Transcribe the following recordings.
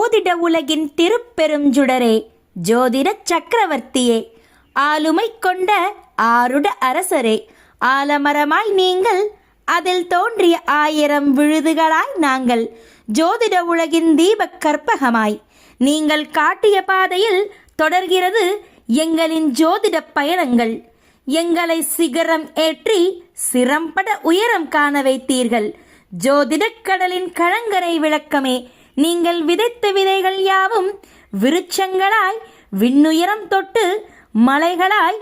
ஜோதிட உலகின் திருப்பெருஞ்சுடரே, ஜோதிட சக்கரவர்த்தியே, ஆளுமை கொண்ட ஆருட அரசரே, ஆலமரமாய் நீங்கள், அதில் தோன்றிய 1000 விழுதுகளாய் நாங்கள், ஜோதிட உலகின் தீபக் கற்பகமாய் நீங்கள் காட்டிய பாதையில் தொடர்கிறது எங்களின் ஜோதிட பயணங்கள். எங்களை சிகரம் ஏற்றி சிரம்பட உயரம் காண வைத்தீர்கள். ஜோதிடக் கடலின் கழங்கரை விளக்கமே, நீங்கள் விதைத்த விதைகள் யாவும் விருட்சங்களாய் விண்ணுயரம் தொட்டு மலைகளாய்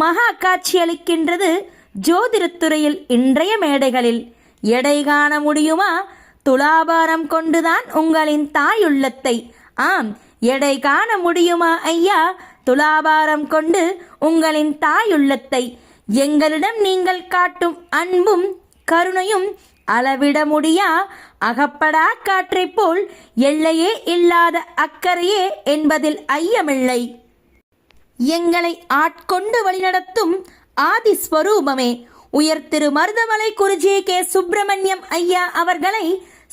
மகா காட்சியளிக்கின்றது ஜோதிடத்துறையில் இன்றைய மேடைகளில். எடை காண முடியுமா? துலாபாரம் கொண்டுதான் உங்களின் தாயுள்ளத்தை. ஆம், எடை காண முடியுமா ஐயா? துலாபாரம் கொண்டு உங்களின் தாயுள்ளத்தை. எங்களிடம் நீங்கள் காட்டும் அன்பும் கருணையும் அளவிட முடியா அகப்படா காற்றைப் போல் எல்லையே இல்லாத அக்கறையே என்பதில் ஐயமில்லை. எங்களை ஆட்கொண்டு வழிநடத்தும் ஆதிஸ்வரூபமே, உயர் திரு மருதமலை குருஜி கே சுப்பிரமணியம் ஐயா அவர்களை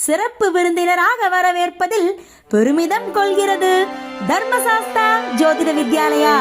சிறப்பு விருந்தினராக வரவேற்பதில் பெருமிதம் கொள்கிறது தர்மசாஸ்தா ஜோதிட வித்யாலயா.